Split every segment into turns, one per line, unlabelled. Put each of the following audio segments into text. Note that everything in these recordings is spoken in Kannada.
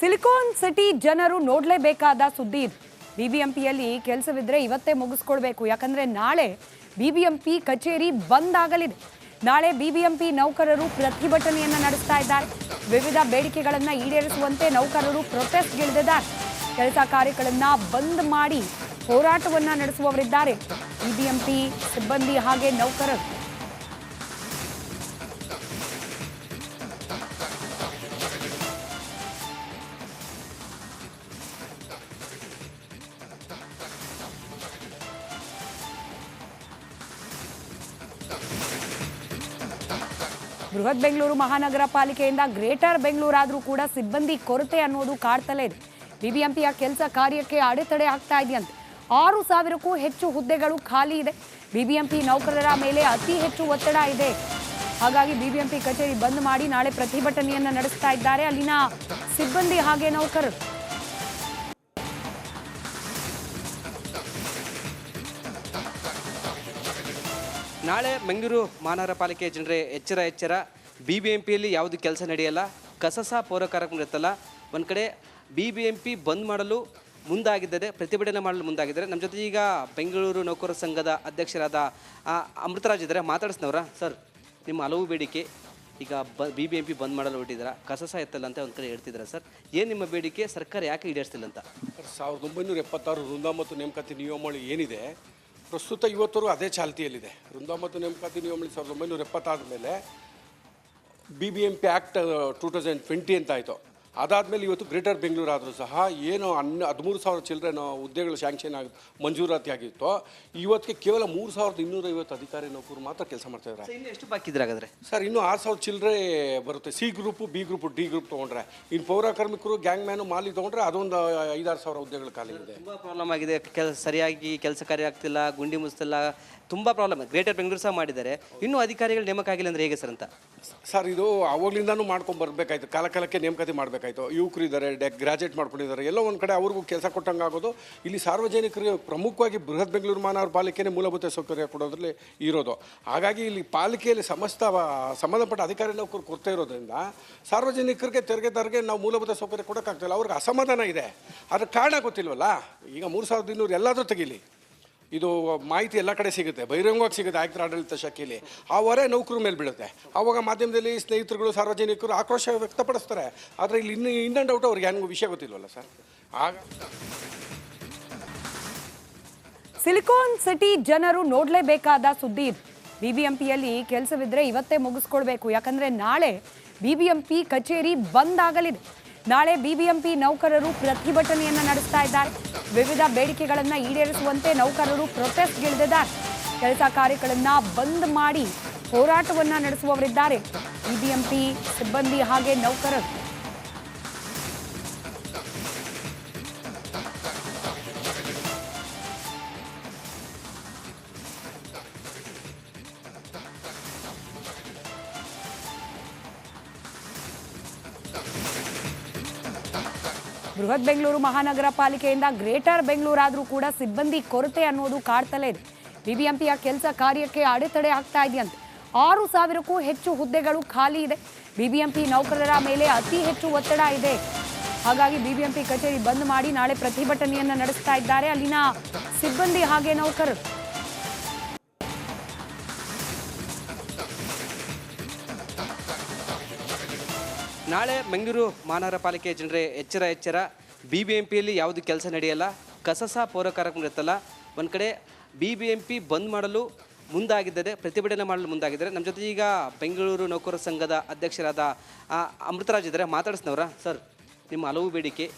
ಸಿಲಿಕಾನ್ ಸಿಟಿ ಜನರು ನೋಡಲೇಬೇಕಾದ ಸುದ್ದಿ ಇದು. ಬಿಬಿಎಂಪಿಯಲ್ಲಿ ಕೆಲಸವಿದ್ರೆ ಇವತ್ತೇ ಮುಗಿಸ್ಕೊಳ್ಬೇಕು. ಯಾಕಂದ್ರೆ ನಾಳೆ ಬಿಬಿಎಂಪಿ ಕಚೇರಿ ಬಂದ್ ಆಗಲಿದೆ. ನಾಳೆ ಬಿಬಿಎಂಪಿ ನೌಕರರು ಪ್ರತಿಭಟನೆಯನ್ನ ನಡೆಸ್ತಾ ಇದ್ದಾರೆ. ವಿವಿಧ ಬೇಡಿಕೆಗಳನ್ನ ಈಡೇರಿಸುವಂತೆ ನೌಕರರು ಪ್ರೊಟೆಸ್ಟ್ಗಿಳಿದಿದ್ದಾರೆ. ಕೆಲಸ ಕಾರ್ಯಗಳನ್ನ ಬಂದ್ ಮಾಡಿ ಹೋರಾಟವನ್ನ ನಡೆಸುವವರಿದ್ದಾರೆ ಬಿಬಿಎಂಪಿ ಸಿಬ್ಬಂದಿ ಹಾಗೆ ನೌಕರರು. ಬೃಹತ್ ಬೆಂಗಳೂರು ಮಹಾನಗರ ಪಾಲಿಕೆಯಿಂದ ಗ್ರೇಟರ್ ಬೆಂಗಳೂರು ಆದರೂ ಕೂಡ ಸಿಬ್ಬಂದಿ ಕೊರತೆ ಅನ್ನೋದು ಕಾಡ್ತಲೇ ಇದೆ. ಬಿಬಿಎಂಪಿಯ ಕೆಲಸ ಕಾರ್ಯಕ್ಕೆ ಅಡೆತಡೆ ಆಗ್ತಾ ಇದೆಯಂತೆ. 6,000ಕ್ಕೂ ಹೆಚ್ಚು ಹುದ್ದೆಗಳು ಖಾಲಿ ಇದೆ. ಬಿಬಿಎಂಪಿ ನೌಕರರ ಮೇಲೆ ಅತಿ ಹೆಚ್ಚು ಒತ್ತಡ ಇದೆ. ಹಾಗಾಗಿ ಬಿಬಿಎಂಪಿ ಕಚೇರಿ ಬಂದ್ ಮಾಡಿ ನಾಳೆ ಪ್ರತಿಭಟನೆಯನ್ನ ನಡೆಸ್ತಾ ಇದ್ದಾರೆ ಅಲ್ಲಿನ ಸಿಬ್ಬಂದಿ ಹಾಗೆ ನೌಕರರು.
ನಾಳೆ ಮಂಗಳೂರು ಮಹಾನಗರ ಪಾಲಿಕೆ ಜನರೇ ಎಚ್ಚರ. ಬಿಬಿಎಂಪಿಯಲ್ಲಿ ಯಾವುದು ಕೆಲಸ ನಡೆಯಲ್ಲ, ಕಸಸ ಪೌರ ಕಾರ್ಯಕ್ರಮ ಇರುತ್ತಲ್ಲ. ಒಂದು ಕಡೆ ಬಿಬಿಎಂಪಿ ಬಂದ್ ಮಾಡಲು ಮುಂದಾಗಿದ್ದಾರೆ, ಪ್ರತಿಭಟನೆ ಮಾಡಲು ಮುಂದಾಗಿದ್ದಾರೆ. ನಮ್ಮ ಜೊತೆ ಈಗ ಬೆಂಗಳೂರು ನೌಕರರ ಸಂಘದ ಅಧ್ಯಕ್ಷರಾದ ಅಮೃತರಾಜ್ ಇದ್ದಾರೆ. ಮಾತಾಡಿಸ್ನವ್ರ ಸರ್, ನಿಮ್ಮ ಹಲವು ಬೇಡಿಕೆ ಈಗ ಬಿಬಿಎಂಪಿ ಬಂದ್ ಮಾಡಲು ಹೊರಟಿದ್ದೀರಾ, ಕಸಸ ಎತ್ತಲ್ಲ ಅಂತ ಒಂದು ಕಡೆ ಹೇಳ್ತಿದ್ದೀರಾ ಸರ್. ಏನು ನಿಮ್ಮ ಬೇಡಿಕೆ, ಸರ್ಕಾರ ಯಾಕೆ ಈಡೇರಿಸ್ತಿಲ್ಲ ಅಂತ?
1976 ವೃಂದ ಮತ್ತು ನೇಮಕಾತಿ ನಿಯಮಾವಳಿ ಏನಿದೆ ಪ್ರಸ್ತುತ ಇವತ್ತರೂ ಅದೇ ಚಾಲ್ತಿಯಲ್ಲಿದೆ. ವೃಂದ ಮತ್ತು ನೇಮಕಾತಿ ನಿಯಮಾವಳಿ 1970 ಆದಮೇಲೆ BBMP ಆ್ಯಕ್ಟ್ 2020 ಅಂತ ಆಯಿತು. ಅದಾದಮೇಲೆ ಇವತ್ತು ಗ್ರೇಟರ್ ಬೆಂಗಳೂರು ಆದರೂ ಸಹ ಏನು 13,000 ಚಿಲ್ಲರೆ ಹುದ್ದೆಗಳು ಸ್ಯಾಂಕ್ಷನ್ ಮಂಜೂರಾತಿ ಆಗಿತ್ತು. ಇವತ್ತಿಗೆ ಕೇವಲ 3,250 ಅಧಿಕಾರಿ ನೌಕರು ಮಾತ್ರ ಕೆಲಸ ಮಾಡ್ತಾಯಿದ್ದಾರೆ.
ಇನ್ನು ಎಷ್ಟು ಬಾಕಿ ಇದ್ರೆ ಹಾಗಾದರೆ
ಸರ್? ಇನ್ನೂ 6,000 ಚಿಲ್ಲರೆ ಬರುತ್ತೆ. C group, B group, D group ತೊಗೊಂಡ್ರೆ. ಇನ್ನು ಪೌರ ಕಾರ್ಮಿಕರು, ಗ್ಯಾಂಗ್ ಮ್ಯಾನು, ಮಾಲಿ ತೊಗೊಂಡ್ರೆ ಅದೊಂದು 5-6 ಸಾವಿರ ಹುದ್ದೆಗಳು ಖಾಲಿ ಇದೆ.
ತುಂಬ ಪ್ರಾಬ್ಲಮ್ ಆಗಿದೆ. ಸರಿಯಾಗಿ ಕೆಲಸ ಕಾರ್ಯ ಆಗ್ತಿಲ್ಲ, ಗುಂಡಿ ಮುಚ್ತಿಲ್ಲ, ತುಂಬ ಪ್ರಾಬ್ಲಮ್. ಗ್ರೇಟರ್ ಬೆಂಗಳೂರು ಸಹ ಮಾಡಿದ್ದಾರೆ, ಇನ್ನೂ ಅಧಿಕಾರಿಗಳು ನೇಮಕ ಆಗಿಲ್ಲ ಅಂದರೆ ಹೇಗೆ ಸರ್ ಅಂತ?
ಸರ್, ಇದು ಅವಾಗಲಿಂದನೂ ಮಾಡ್ಕೊಂಡು ಬರಬೇಕಾಯ್ತು. ಕಾಲಕ್ಕೆ ನೇಮಕಾತಿ ಮಾಡಬೇಕಾಯ್ತು. ಯುವಕರು ಇದ್ದಾರೆ, ಗ್ರಾಜುಯೇಟ್ ಮಾಡ್ಕೊಂಡಿದ್ದಾರೆ, ಎಲ್ಲೋ ಒಂದು ಕಡೆ ಅವ್ರಿಗೂ ಕೆಲಸ ಕೊಟ್ಟಂಗೆ ಆಗೋದು. ಇಲ್ಲಿ ಸಾರ್ವಜನಿಕರಿಗೆ ಪ್ರಮುಖವಾಗಿ ಬೃಹತ್ ಬೆಂಗಳೂರು ಮಹಾನಗರ ಪಾಲಿಕೆನೇ ಮೂಲಭೂತ ಸೌಕರ್ಯ ಕೊಡೋದ್ರಲ್ಲಿ ಇರೋದು. ಹಾಗಾಗಿ ಇಲ್ಲಿ ಪಾಲಿಕೆಯಲ್ಲಿ ಸಂಬಂಧಪಟ್ಟ ಅಧಿಕಾರಿ ನೌಕರು ಕೊರತೆ ಇರೋದ್ರಿಂದ ಸಾರ್ವಜನಿಕರಿಗೆ ತೆರಿಗೆ ನಾವು ಮೂಲಭೂತ ಸೌಕರ್ಯ ಕೊಡೋಕ್ಕಾಗ್ತಿಲ್ಲ. ಅವ್ರಿಗೆ ಅಸಮಾಧಾನ ಇದೆ. ಅದ್ರ ಕಾರಣ ಗೊತ್ತಿಲ್ವಲ್ಲ. ಈಗ 3,200 ಎಲ್ಲಾದರೂ ತೆಗೀಲಿ, ಇದು ಮಾಹಿತಿ ಎಲ್ಲ ಕಡೆ ಸಿಗುತ್ತೆ, ಬಹಿರಂಗವಾಗಿ ಸಿಗುತ್ತೆ ಆಯುಕ್ತರ ಆಡಳಿತ ಶಾಖೆಯಲ್ಲಿ. ಆ ಹೊರೆ ನೌಕರ ಮೇಲೆ ಬೀಳುತ್ತೆ. ಆವಾಗ ಮಾಧ್ಯಮದಲ್ಲಿ ಸ್ನೇಹಿತರುಗಳು, ಸಾರ್ವಜನಿಕರು ಆಕ್ರೋಶ ವ್ಯಕ್ತಪಡಿಸ್ತಾರೆ. ಆದರೆ ಇಲ್ಲಿ ಇನ್ ಆ್ಯಂಡ್ ಔಟ್ ಅವ್ರಿಗೆ ಏನು ವಿಷಯ ಗೊತ್ತಿಲ್ವಲ್ಲ ಸರ್. ಆಗ
ಸಿಲಿಕಾನ್ ಸಿಟಿ ಜನರು ನೋಡಲೇಬೇಕಾದ ಸುದ್ದಿ ಇದು. ಬಿಬಿಎಂಪಿಯಲ್ಲಿ ಕೆಲಸವಿದ್ರೆ ಇವತ್ತೇ ಮುಗಿಸ್ಕೊಳ್ಬೇಕು. ಯಾಕಂದ್ರೆ ನಾಳೆ ಬಿಬಿಎಂಪಿ ಕಚೇರಿ ಬಂದ್ ಆಗಲಿದೆ. ನಾಳೆ ಬಿಬಿಎಂಪಿ ನೌಕರರು ಪ್ರತಿಭಟನೆಯನ್ನ ನಡೆಸ್ತಾ ಇದ್ದಾರೆ. ವಿವಿಧ ಬೇಡಿಕೆಗಳನ್ನ ಈಡೇರಿಸುವಂತೆ ನೌಕರರು ಪ್ರೊಟೆಸ್ಟ್ಗಿಳಿದಿದ್ದಾರೆ. ಕೆಲಸ ಕಾರ್ಯಗಳನ್ನ ಬಂದ್ ಮಾಡಿ ಹೋರಾಟವನ್ನ ನಡೆಸುವವರಿದ್ದಾರೆ ಬಿಬಿಎಂಪಿ ಸಿಬ್ಬಂದಿ ಹಾಗೆ ನೌಕರರು. ಬೃಹತ್ ಬೆಂಗಳೂರು ಮಹಾನಗರ ಪಾಲಿಕೆಯಿಂದ ಗ್ರೇಟರ್ ಬೆಂಗಳೂರು ಆದರೂ ಕೂಡ ಸಿಬ್ಬಂದಿ ಕೊರತೆ ಅನ್ನೋದು ಕಾಡ್ತಲೇ ಇದೆ. ಬಿಬಿಎಂಪಿಯ ಕೆಲಸ ಕಾರ್ಯಕ್ಕೆ ಅಡೆತಡೆ ಆಗ್ತಾ ಇದೆಯಂತೆ. 6,000ಕ್ಕೂ ಹೆಚ್ಚು ಹುದ್ದೆಗಳು ಖಾಲಿ ಇದೆ. ಬಿಬಿಎಂಪಿ ನೌಕರರ ಮೇಲೆ ಅತಿ ಹೆಚ್ಚು ಒತ್ತಡ ಇದೆ. ಹಾಗಾಗಿ ಬಿಬಿಎಂಪಿ ಕಚೇರಿ ಬಂದ್ ಮಾಡಿ ನಾಳೆ ಪ್ರತಿಭಟನೆಯನ್ನ ನಡೆಸ್ತಾ ಇದ್ದಾರೆ ಅಲ್ಲಿನ ಸಿಬ್ಬಂದಿ ಹಾಗೆ ನೌಕರರು.
ನಾಳೆ ಮಂಗಳೂರು ಮಹಾನಗರ ಪಾಲಿಕೆ ಜನರೇ ಎಚ್ಚರ. ಬಿಬಿಎಂಪಿಯಲ್ಲಿ ಯಾವುದು ಕೆಲಸ ನಡೆಯಲ್ಲ, ಕಸಸ ಪೌರ ಕಾರ್ಯಕ್ರಮ ಇರುತ್ತಲ್ಲ. ಒಂದು ಕಡೆ ಬಿಬಿಎಂಪಿ ಬಂದ್ ಮಾಡಲು ಮುಂದಾಗಿದ್ದಾರೆ, ಪ್ರತಿಭಟನೆ ಮಾಡಲು ಮುಂದಾಗಿದ್ದಾರೆ. ನಮ್ಮ ಜೊತೆ ಈಗ ಬೆಂಗಳೂರು ನೌಕರರ ಸಂಘದ ಅಧ್ಯಕ್ಷರಾದ ಅಮೃತರಾಜ್ ಇದ್ದಾರೆ. ಮಾತಾಡಿಸ್ನವ್ರ ಸರ್, ನಿಮ್ಮ ಹಲವು ಬೇಡಿಕೆ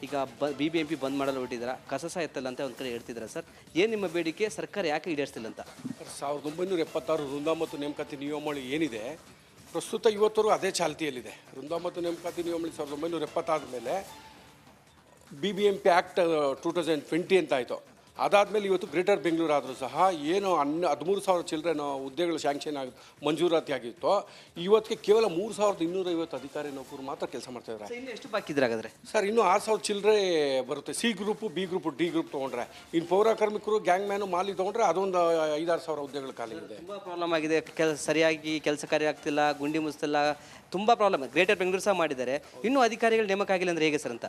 ಈಗ ಬಿಬಿಎಂಪಿ ಬಂದ್ ಮಾಡಲು ಹೊರಟಿದ್ದೀರಾ, ಕಸಸ ಎತ್ತಲ್ಲ ಅಂತ ಒಂದು ಕಡೆ ಹೇಳ್ತಿದ್ದೀರಾ ಸರ್. ಏನು ನಿಮ್ಮ ಬೇಡಿಕೆ, ಸರ್ಕಾರ ಯಾಕೆ ಈಡೇರಿಸ್ತಿಲ್ಲ ಅಂತ?
1976 ವೃಂದ ಮತ್ತು ನೇಮಕಾತಿ ನಿಯಮಾವಳಿ ಏನಿದೆ ಪ್ರಸ್ತುತ ಇವತ್ತರೂ ಅದೇ ಚಾಲ್ತಿಯಲ್ಲಿದೆ. ವೃಂದ ಮತ್ತು ನೇಮಕಾತಿ ನಿಯಮಾವಳಿ 1970 ಆದಮೇಲೆ BBMP ಆ್ಯಕ್ಟ್ 2020 ಅಂತ ಆಯಿತು. ಅದಾದಮೇಲೆ ಇವತ್ತು ಗ್ರೇಟರ್ ಬೆಂಗಳೂರು ಆದರೂ ಸಹ ಏನು 13,000 ಚಿಲ್ಡ್ರನ್ ಹುದ್ದೆಗಳು ಶಾಂಕ್ಷನ್ ಆಗಿ ಮಂಜೂರಾತಿ ಆಗಿತ್ತು, ಇವತ್ತಿಗೆ ಕೇವಲ 3,250 ಅಧಿಕಾರಿ ನೌಕರು ಮಾತ್ರ ಕೆಲಸ ಮಾಡ್ತಾ ಇದ್ದಾರೆ.
ಇನ್ನು ಎಷ್ಟು ಬಾಕಿ ಇದ್ರೆ ಹಾಗಾದ್ರೆ
ಸರ್ ಇನ್ನೂ 6,000 ಚಿಲ್ಲರೆ ಬರುತ್ತೆ. C group, B group, D group ತೊಗೊಂಡ್ರೆ. ಇನ್ನು ಪೌರ ಕಾರ್ಮಿಕರು, ಗ್ಯಾಂಗ್ ಮ್ಯಾನು, ಮಾಲಿ ತೊಗೊಂಡ್ರೆ ಅದೊಂದು 5-6 ಸಾವಿರ ಹುದ್ದೆಗಳು ಖಾಲಿ ಇದೆ.
ತುಂಬ ಪ್ರಾಬ್ಲಮ್ ಆಗಿದೆ. ಸರಿಯಾಗಿ ಕೆಲಸ ಕಾರ್ಯ ಆಗ್ತಿಲ್ಲ, ಗುಂಡಿ ಮುಚ್ತಿಲ್ಲ, ತುಂಬ ಪ್ರಾಬ್ಲಮ್. ಗ್ರೇಟರ್ ಬೆಂಗಳೂರು ಸಹ ಮಾಡಿದ್ದಾರೆ, ಇನ್ನೂ ಅಧಿಕಾರಿಗಳು ನೇಮಕ ಆಗಿಲ್ಲ ಅಂದರೆ ಹೇಗೆ ಸರ್ ಅಂತ?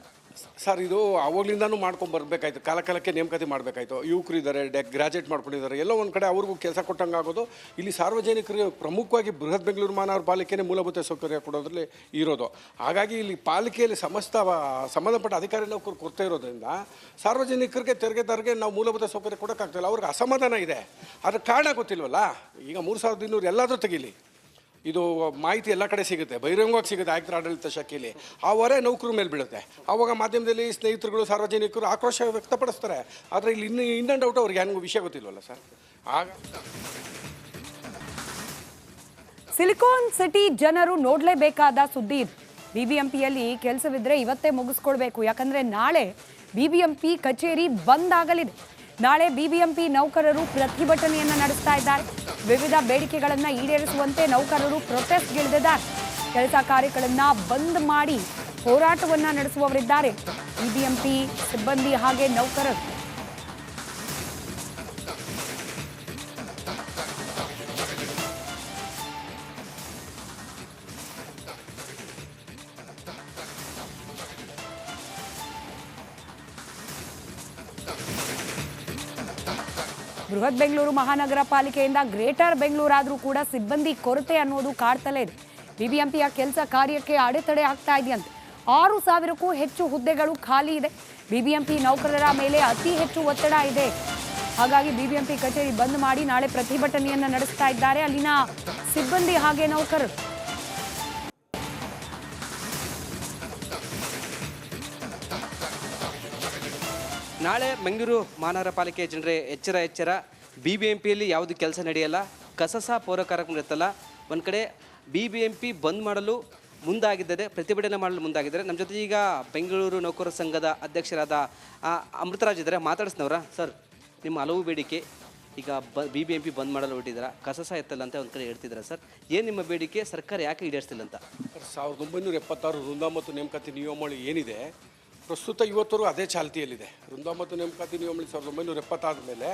ಸರ್ ಇದು ಅವಾಗಲಿಂದನೂ ಮಾಡ್ಕೊಂಡು ಬರಬೇಕಾಯ್ತು, ಕಾಲಕ್ಕೆ ನೇಮಕಾತಿ ಮಾಡಬೇಕಾಯ್ತು. ಯುವಕರು ಇದ್ದಾರೆ, ಗ್ರಾಜುಯೇಟ್ ಮಾಡ್ಕೊಂಡಿದ್ದಾರೆ, ಎಲ್ಲ ಒಂದು ಕಡೆ ಅವ್ರಿಗೂ ಕೆಲಸ ಕೊಟ್ಟಂಗೆ ಆಗೋದು. ಇಲ್ಲಿ ಸಾರ್ವಜನಿಕರಿಗೆ ಪ್ರಮುಖವಾಗಿ ಬೃಹತ್ ಬೆಂಗಳೂರು ಮಹಾನಗರ ಪಾಲಿಕೆನೇ ಮೂಲಭೂತ ಸೌಕರ್ಯ ಕೊಡೋದ್ರಲ್ಲಿ ಇರೋದು. ಹಾಗಾಗಿ ಇಲ್ಲಿ ಪಾಲಿಕೆಯಲ್ಲಿ ಸಂಬಂಧಪಟ್ಟ ಅಧಿಕಾರಿ ನೌಕರು ಕೊರತೆ ಇರೋದ್ರಿಂದ ಸಾರ್ವಜನಿಕರಿಗೆ ತೆರಿಗೆ ನಾವು ಮೂಲಭೂತ ಸೌಕರ್ಯ ಕೊಡೋಕ್ಕಾಗ್ತಿಲ್ಲ. ಅವ್ರಿಗೆ ಅಸಮಾಧಾನ ಇದೆ. ಅದ್ರ ಕಾರಣ ಗೊತ್ತಿಲ್ವಲ್ಲ. ಈಗ 3,200 ಎಲ್ಲಾದರೂ ತೆಗೀಲಿ, ಇದು ಮಾಹಿತಿ ಎಲ್ಲ ಕಡೆ ಸಿಗುತ್ತೆ, ಬಹಿರಂಗವಾಗಿ ಸಿಗುತ್ತೆ ಆಯುಕ್ತರ ಆಡಳಿತ ಶಾಖೆಯಲ್ಲಿ. ಆ ಹೊರೆ ನೌಕರ ಮೇಲೆ ಬೀಳುತ್ತೆ. ಆವಾಗ ಮಾಧ್ಯಮದಲ್ಲಿ ಸ್ನೇಹಿತರುಗಳು, ಸಾರ್ವಜನಿಕರು ಆಕ್ರೋಶ ವ್ಯಕ್ತಪಡಿಸ್ತಾರೆ. ಆದರೆ ಇಲ್ಲಿ ಇನ್ ಆ್ಯಂಡ್ ಔಟ್ ಅವ್ರಿಗೆ ಏನು ವಿಷಯ ಗೊತ್ತಿಲ್ವಲ್ಲ ಸರ್. ಆಗ
ಸಿಲಿಕಾನ್ ಸಿಟಿ ಜನರು ನೋಡಲೇಬೇಕಾದ ಸುದ್ದಿ ಇದು. ಬಿಬಿಎಂಪಿಯಲ್ಲಿ ಕೆಲಸವಿದ್ರೆ ಇವತ್ತೇ ಮುಗಿಸ್ಕೊಳ್ಬೇಕು, ಯಾಕಂದ್ರೆ ನಾಳೆ ಬಿಬಿಎಂಪಿ ಕಚೇರಿ ಬಂದ್ ಆಗಲಿದೆ. ನಾಳೆ ಬಿಬಿಎಂಪಿ ನೌಕರರು ಪ್ರತಿಭಟನೆಯನ್ನ ನಡೆಸ್ತಾ ಇದ್ದಾರೆ. ವಿವಿಧ ಬೇಡಿಕೆಗಳನ್ನ ಈಡೇರಿಸುವಂತೆ ನೌಕರರು ಪ್ರೊಟೆಸ್ಟ್ಗಿಳಿದಿದ್ದಾರೆ. ಕೆಲಸ ಕಾರ್ಯಗಳನ್ನ ಬಂದ್ ಮಾಡಿ ಹೋರಾಟವನ್ನ ನಡೆಸುವವರಿದ್ದಾರೆ ಬಿಬಿಎಂಪಿ ಸಿಬ್ಬಂದಿ ಹಾಗೆ ನೌಕರರು. ಬೃಹತ್ ಬೆಂಗಳೂರು ಮಹಾನಗರ ಪಾಲಿಕೆಯಿಂದ ಗ್ರೇಟರ್ ಬೆಂಗಳೂರು ಆದರೂ ಕೂಡ ಸಿಬ್ಬಂದಿ ಕೊರತೆ ಅನ್ನೋದು ಕಾಡ್ತಲೇ ಇದೆ. ಬಿಬಿಎಂಪಿಯ ಕೆಲಸ ಕಾರ್ಯಕ್ಕೆ ಅಡೆತಡೆ ಆಗ್ತಾ ಇದೆಯಂತೆ. 6,000ಕ್ಕೂ ಹೆಚ್ಚು ಹುದ್ದೆಗಳು ಖಾಲಿ ಇದೆ. ಬಿಬಿಎಂಪಿ ನೌಕರರ ಮೇಲೆ ಅತಿ ಹೆಚ್ಚು ಒತ್ತಡ ಇದೆ. ಹಾಗಾಗಿ ಬಿಬಿಎಂಪಿ ಕಚೇರಿ ಬಂದ್ ಮಾಡಿ ನಾಳೆ ಪ್ರತಿಭಟನೆಯನ್ನ ನಡೆಸ್ತಾ ಇದ್ದಾರೆ ಅಲ್ಲಿನ ಸಿಬ್ಬಂದಿ ಹಾಗೆ ನೌಕರರು.
ನಾಳೆ ಬೆಂಗಳೂರು ಮಹಾನಗರ ಪಾಲಿಕೆ ಜನರೇ ಎಚ್ಚರ. BBMPಯಲ್ಲಿ ಯಾವುದು ಕೆಲಸ ನಡೆಯಲ್ಲ. ಕಸಸ ಪೌರ ಕಾರ್ಯಕ್ರಮ ಇರುತ್ತಲ್ಲ, ಒಂದು ಕಡೆ BBMP ಬಂದ್ ಮಾಡಲು ಮುಂದಾಗಿದ್ದಾರೆ, ಪ್ರತಿಭಟನೆ ಮಾಡಲು ಮುಂದಾಗಿದ್ದಾರೆ. ನಮ್ಮ ಜೊತೆ ಈಗ ಬೆಂಗಳೂರು ನೌಕರರ ಸಂಘದ ಅಧ್ಯಕ್ಷರಾದ ಅಮೃತರಾಜ್ ಇದ್ದಾರೆ, ಮಾತಾಡಿಸ್ನವ್ರ. ಸರ್, ನಿಮ್ಮ ಹಲವು ಬೇಡಿಕೆ ಈಗ BBMP ಬಂದ್ ಮಾಡಲು ಹೊರಟಿದ್ದೀರಾ, ಕಸಸ ಎತ್ತಲ್ಲ ಅಂತ ಒಂದು ಕಡೆ ಹೇಳ್ತಿದ್ದೀರಾ ಸರ್. ಏನು ನಿಮ್ಮ ಬೇಡಿಕೆ, ಸರ್ಕಾರ ಯಾಕೆ ಈಡೇರಿಸ್ತಿಲ್ಲ ಅಂತ?
1976 ವೃಂದ ಮತ್ತು ನೇಮಕಾತಿ ನಿಯಮಾವಳಿ ಏನಿದೆ ಪ್ರಸ್ತುತ ಇವತ್ತರೂ ಅದೇ ಚಾಲ್ತಿಯಲ್ಲಿದೆ. ವೃಂದ ಮತ್ತು ನೇಮಕಾತಿ ನಿಯಮಾವಳಿ 1970 ಆದಮೇಲೆ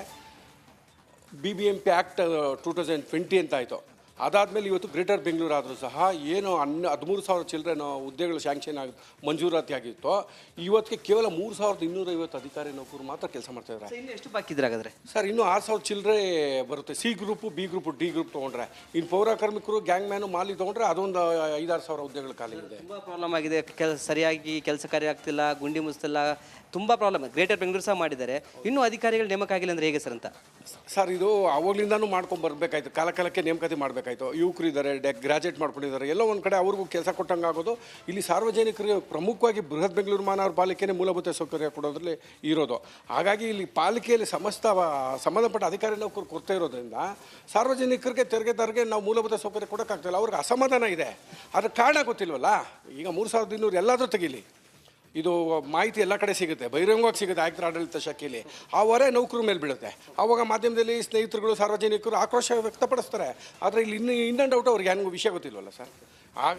BBMP ಆ್ಯಕ್ಟ್ 2020 ಅಂತ ಆಯಿತು. ಅದಾದಮೇಲೆ ಇವತ್ತು ಗ್ರೇಟರ್ ಬೆಂಗಳೂರು ಆದರೂ ಸಹ ಏನು 13,000 ಚಿಲ್ಡ್ರನ್ ಹುದ್ದೆಗಳು ಶಾಂಕ್ಷನ್ ಆಗಿ ಮಂಜೂರಾತಿ ಆಗಿತ್ತು, ಇವತ್ತಿಗೆ ಕೇವಲ 3,250 ಅಧಿಕಾರಿ ನೌಕರು ಮಾತ್ರ ಕೆಲಸ ಮಾಡ್ತಾ ಇದ್ದಾರೆ.
ಇನ್ನು ಎಷ್ಟು ಬಾಕಿ ಇದ್ರೆ ಹಾಗಾದ್ರೆ?
ಸರ್ ಇನ್ನೂ 6,000 ಚಿಲ್ಲರೆ ಬರುತ್ತೆ. C group, B group, D group ತೊಗೊಂಡ್ರೆ. ಇನ್ನು ಪೌರ ಕಾರ್ಮಿಕರು, ಗ್ಯಾಂಗ್ ಮ್ಯಾನು, ಮಾಲಿ ತೊಗೊಂಡ್ರೆ ಅದೊಂದು 5-6 ಸಾವಿರ ಹುದ್ದೆಗಳು ಖಾಲಿ ಇದೆ.
ತುಂಬ ಪ್ರಾಬ್ಲಮ್ ಆಗಿದೆ. ಸರಿಯಾಗಿ ಕೆಲಸ ಕಾರ್ಯ ಆಗ್ತಿಲ್ಲ, ಗುಂಡಿ ಮುಚ್ತಿಲ್ಲ, ತುಂಬ ಪ್ರಾಬ್ಲಮ್. ಗ್ರೇಟರ್ ಬೆಂಗಳೂರು ಸಹ ಮಾಡಿದ್ದಾರೆ, ಇನ್ನೂ ಅಧಿಕಾರಿಗಳು ನೇಮಕ ಆಗಿಲ್ಲ ಅಂದರೆ ಹೇಗೆ ಸರ್ ಅಂತ?
ಸರ್ ಇದು ಅವಾಗಲಿಂದನೂ ಮಾಡ್ಕೊಂಡು ಬರಬೇಕಾಯ್ತು, ಕಾಲಕ್ಕೆ ನೇಮಕಾತಿ ಮಾಡಬೇಕಾಯ್ತು. ಯುವಕರು ಇದ್ದಾರೆ, ಗ್ರಾಜುಯೇಟ್ ಮಾಡ್ಕೊಂಡಿದ್ದಾರೆ, ಎಲ್ಲ ಒಂದು ಕಡೆ ಅವ್ರಿಗೂ ಕೆಲಸ ಕೊಟ್ಟಂಗೆ ಆಗೋದು. ಇಲ್ಲಿ ಸಾರ್ವಜನಿಕರಿಗೆ ಪ್ರಮುಖವಾಗಿ ಬೃಹತ್ ಬೆಂಗಳೂರು ಮಹಾನಗರ ಪಾಲಿಕೆನೇ ಮೂಲಭೂತ ಸೌಕರ್ಯ ಕೊಡೋದ್ರಲ್ಲಿ ಇರೋದು. ಹಾಗಾಗಿ ಇಲ್ಲಿ ಪಾಲಿಕೆಯಲ್ಲಿ ಸಂಬಂಧಪಟ್ಟ ಅಧಿಕಾರಿ ನೌಕರು ಕೊರತೆ ಇರೋದ್ರಿಂದ ಸಾರ್ವಜನಿಕರಿಗೆ ತೆರಿಗೆ ನಾವು ಮೂಲಭೂತ ಸೌಕರ್ಯ ಕೊಡೋಕ್ಕಾಗ್ತಿಲ್ಲ. ಅವ್ರಿಗೆ ಅಸಮಾಧಾನ ಇದೆ. ಅದ್ರ ಕಾರಣ ಗೊತ್ತಿಲ್ವಲ್ಲ. ಈಗ 3,200 ಎಲ್ಲಾದರೂ ತೆಗೀಲಿ, ಇದು ಮಾಹಿತಿ ಎಲ್ಲ ಕಡೆ ಸಿಗುತ್ತೆ, ಬಹಿರಂಗವಾಗಿ ಸಿಗುತ್ತೆ ಆಯುಕ್ತರ ಆಡಳಿತ ಶಾಖೆಯಲ್ಲಿ. ಆ ಹೊರೆ ನೌಕರ ಮೇಲೆ ಬೀಳುತ್ತೆ. ಆವಾಗ ಮಾಧ್ಯಮದಲ್ಲಿ ಸ್ನೇಹಿತರುಗಳು, ಸಾರ್ವಜನಿಕರು ಆಕ್ರೋಶ ವ್ಯಕ್ತಪಡಿಸ್ತಾರೆ. ಆದರೆ ಇಲ್ಲಿ ಇನ್ ಆ್ಯಂಡ್ ಔಟ್ ಅವ್ರಿಗೆ ಏನು ವಿಷಯ ಗೊತ್ತಿಲ್ವಲ್ಲ ಸರ್. ಆಗ